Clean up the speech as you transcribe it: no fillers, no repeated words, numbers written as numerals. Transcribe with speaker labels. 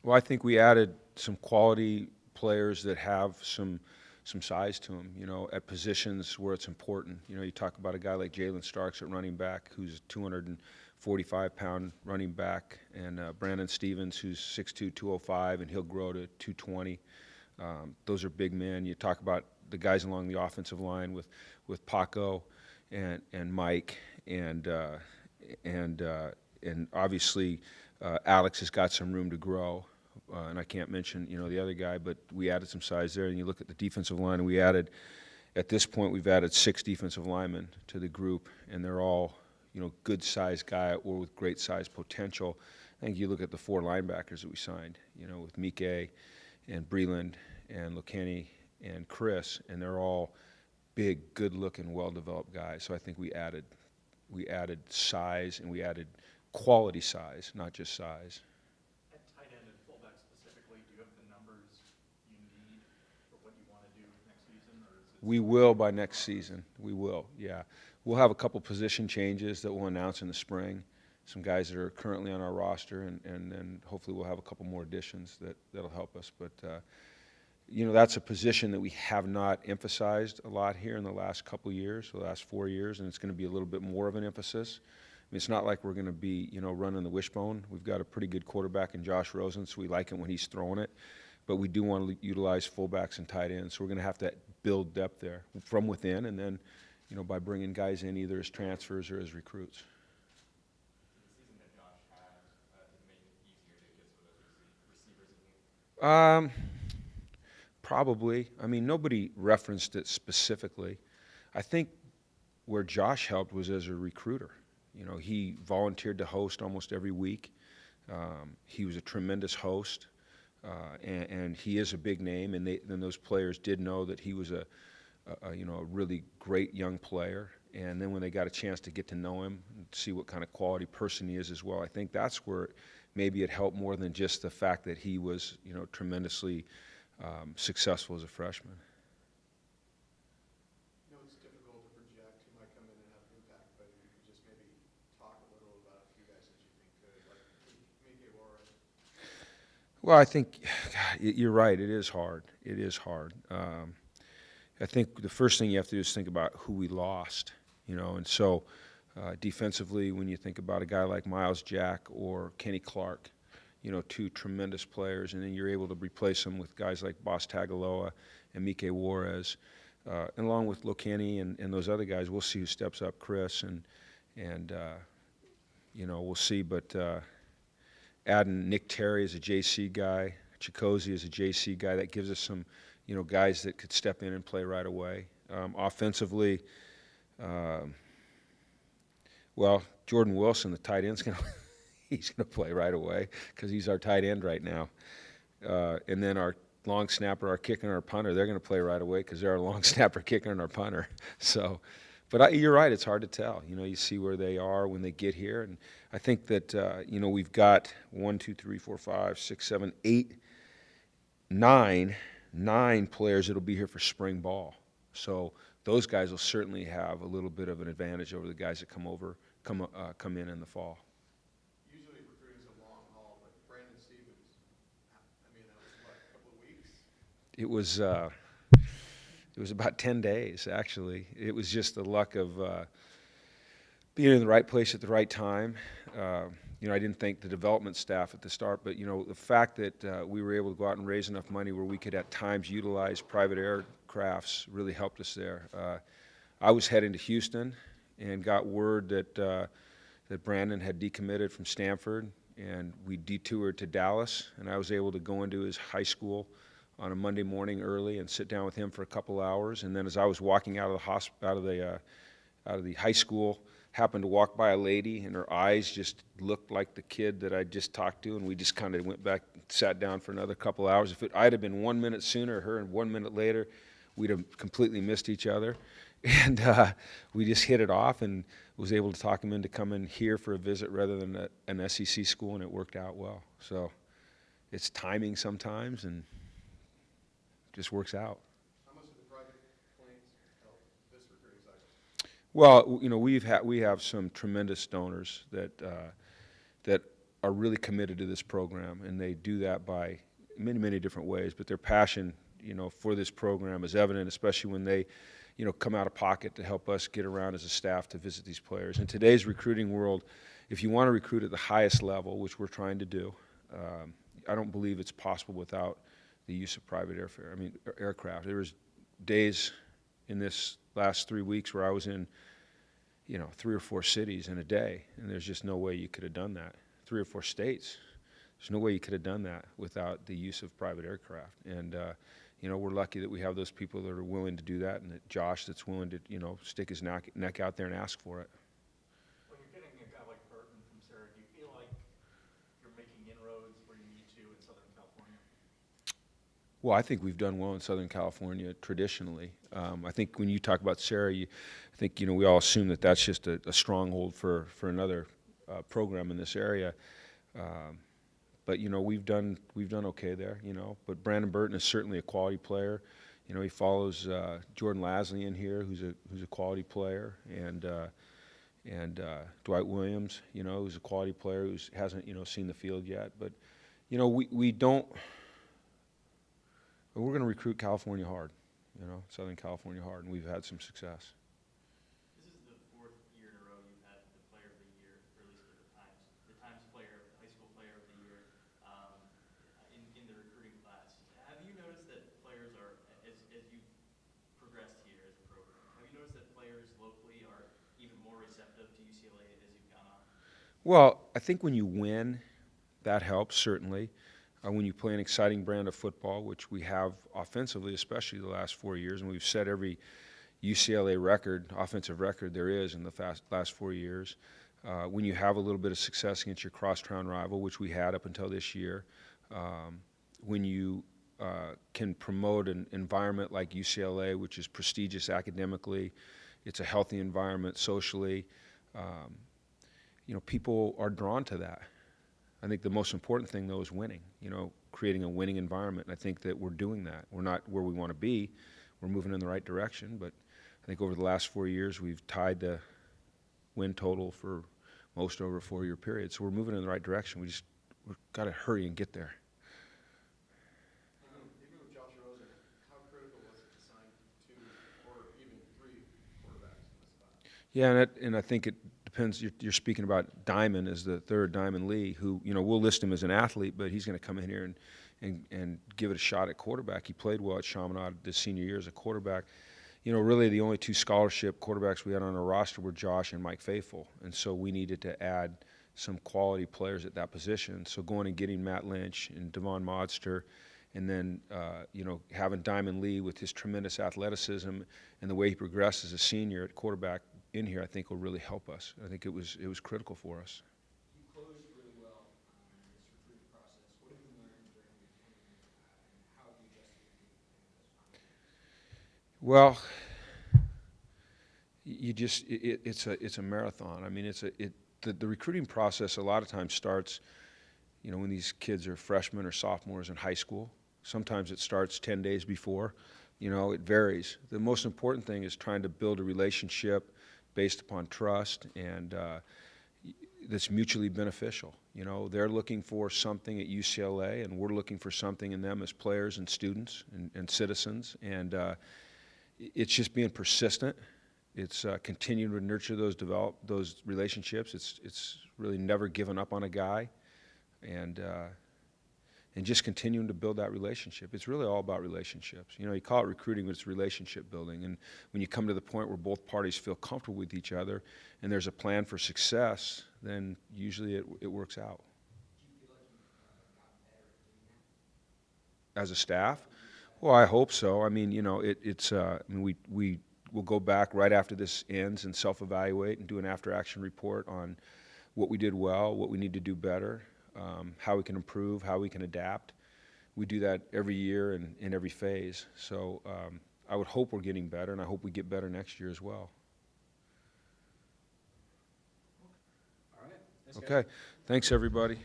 Speaker 1: Well, I think we added some quality players that have some size to them, at positions where it's important. You talk about a guy like Jalen Starks at running back, who's a 245-pound running back, and Brandon Stevens, who's 6'2", 205, and he'll grow to 220. Those are big men. You talk about the guys along the offensive line with Paco and Mike and obviously Alex has got some room to grow. And I can't mention, the other guy, but we added some size there. And you look at the defensive line, and at this point, we've added 6 defensive linemen to the group, and they're all, good size guy or with great size potential. I think you look at the 4 linebackers that we signed, with Mike and Breland and Lokeni and Chris, and they're all big, good-looking, well-developed guys. So I think we added size, and we added quality size, not just size.
Speaker 2: At tight end and fullback specifically, do you have the numbers you need for what you want to do next season? Or is it
Speaker 1: we will by next season. We will, yeah. We'll have a couple position changes that we'll announce in the spring. Some guys that are currently on our roster, and then hopefully we'll have a couple more additions that'll help us. But, that's a position that we have not emphasized a lot here in the last couple years, the last 4 years, and it's going to be a little bit more of an emphasis. I mean, it's not like we're going to be, running the wishbone. We've got a pretty good quarterback in Josh Rosen, so we like it when he's throwing it. But we do want to utilize fullbacks and tight ends, so we're going to have to build depth there from within, and then, by bringing guys in either as transfers or as recruits. Probably. I mean, nobody referenced it specifically. I think where Josh helped was as a recruiter. He volunteered to host almost every week. He was a tremendous host, and he is a big name. And then those players did know that he was a really great young player. And then when they got a chance to get to know him and see what kind of quality person he is as well, I think that's where maybe it helped more than just the fact that he was, tremendously successful as a freshman.
Speaker 3: It's difficult to project who might come in and have an impact, but if you could just maybe talk a little about a few guys that you think could, like Mora.
Speaker 1: Well, I think you're right. It is hard. It is hard. I think the first thing you have to do is think about who we lost, and so defensively, when you think about a guy like Miles Jack or Kenny Clark, 2 tremendous players, and then you're able to replace them with guys like Boss Tagaloa and Mike Juarez, and along with Lokeni and those other guys. We'll see who steps up, Chris, and we'll see. But adding Nick Terry as a JC guy, Chicozy as a JC guy, that gives us some, guys that could step in and play right away. Offensively, well, Jordan Wilson, the tight end's he's going to play right away because he's our tight end right now. And then our long snapper, our kicker, and our punter, they're going to play right away because they're our long snapper, kicker, and our punter. So, but you're right, it's hard to tell. You see where they are when they get here. And I think that, we've got 1, 2, 3, 4, 5, 6, 7, 8, 9 players that'll be here for spring ball. So those guys will certainly have a little bit of an advantage over the guys that come in the fall.
Speaker 3: Usually recruiting's a long haul, but Brandon Stevens, I mean, that was what, a couple of weeks?
Speaker 1: It was about 10 days, actually. It was just the luck of being in the right place at the right time. I didn't thank the development staff at the start, but, the fact that we were able to go out and raise enough money where we could at times utilize private aircrafts really helped us there. I was heading to Houston and got word that Brandon had decommitted from Stanford, and we detoured to Dallas, and I was able to go into his high school on a Monday morning early and sit down with him for a couple hours. And then as I was walking out of the high school, happened to walk by a lady, and her eyes just looked like the kid that I just talked to, and we just kind of went back, sat down for another couple hours. If I'd have been 1 minute sooner, her and 1 minute later, we'd have completely missed each other. And we just hit it off and was able to talk him into coming here for a visit rather than an SEC school, and it worked out well. So it's timing sometimes, and just works out.
Speaker 3: How much of the private planes help this recruiting cycle?
Speaker 1: Well, we have some tremendous donors that are really committed to this program, and they do that by many, many different ways. But their passion, for this program is evident, especially when they, come out of pocket to help us get around as a staff to visit these players. In today's recruiting world, if you want to recruit at the highest level, which we're trying to do, I don't believe it's possible without the use of private aircraft. There was days in this last 3 weeks where I was in, 3 or 4 cities in a day, and there's just no way you could have done that. 3 or 4 states. There's no way you could have done that without the use of private aircraft. And, we're lucky that we have those people that are willing to do that, and that Josh that's willing to, stick his neck out there and ask for it.
Speaker 2: When you're getting a guy like Burton from Sarah, do you feel like you're making inroads where you need to in Southern California?
Speaker 1: Well, I think we've done well in Southern California traditionally. I think when you talk about Sarah, I think we all assume that that's just a stronghold for another program in this area. But we've done okay there. But Brandon Burton is certainly a quality player. He follows Jordan Lasley in here, who's a quality player, and Dwight Williams, who's a quality player who hasn't seen the field yet. But we don't. We're going to recruit California hard, Southern California hard, and we've had some success.
Speaker 2: This is the 4th year in a row you've had the Player of the Year, or at least for the Times Player, High School Player of the Year, in the recruiting class. Have you noticed that players are, as you've progressed here as a program, have you noticed that players locally are even more receptive to UCLA as you've gone on?
Speaker 1: Well, I think when you win, that helps, certainly. When you play an exciting brand of football, which we have offensively, especially the last 4 years, and we've set every UCLA record, offensive record there is in the last 4 years. When you have a little bit of success against your cross-town rival, which we had up until this year, when you can promote an environment like UCLA, which is prestigious academically, it's a healthy environment socially, people are drawn to that. I think the most important thing, though, is winning, creating a winning environment. And I think that we're doing that. We're not where we want to be. We're moving in the right direction. But I think over the last 4 years, we've tied the win total for most over a 4-year period. So we're moving in the right direction. We've got to hurry and get there.
Speaker 3: Even with Josh Rosen, how critical was it to sign 2 or even 3 quarterbacks in this class?
Speaker 1: Yeah, and I think it depends. You're speaking about Diamond as the third, Diamond Lee, who we'll list him as an athlete, but he's going to come in here and give it a shot at quarterback. He played well at Chaminade this senior year as a quarterback. Really the only 2 scholarship quarterbacks we had on our roster were Josh and Mike Faithful, and so we needed to add some quality players at that position. So going and getting Matt Lynch and Devon Modster, and then having Diamond Lee with his tremendous athleticism and the way he progressed as a senior at quarterback in here, I think will really help us. I think it was critical for us.
Speaker 4: You closed really well in this recruiting process. What have you learned during your tenure, and how have you adjusted your game plan in those final?
Speaker 1: Well, it's a marathon. I mean, the recruiting process a lot of times starts, when these kids are freshmen or sophomores in high school. Sometimes it starts 10 days before. It varies. The most important thing is trying to build a relationship based upon trust and that's mutually beneficial. They're looking for something at UCLA, and we're looking for something in them as players and students and citizens. And it's just being persistent. It's continuing to nurture those relationships. It's really never giving up on a guy, and just continuing to build that relationship. It's really all about relationships. You call it recruiting, but it's relationship building. And when you come to the point where both parties feel comfortable with each other and there's a plan for success, then usually it works out.
Speaker 4: Do you feel like you've gotten better at doing that?
Speaker 1: As a staff? Well, I hope so. I mean, we will go back right after this ends and self-evaluate and do an after-action report on what we did well, what we need to do better, how we can improve, how we can adapt. We do that every year and in every phase. So I would hope we're getting better, and I hope we get better next year as well.
Speaker 4: All right. Thanks, guys.
Speaker 1: Okay. Thanks, everybody.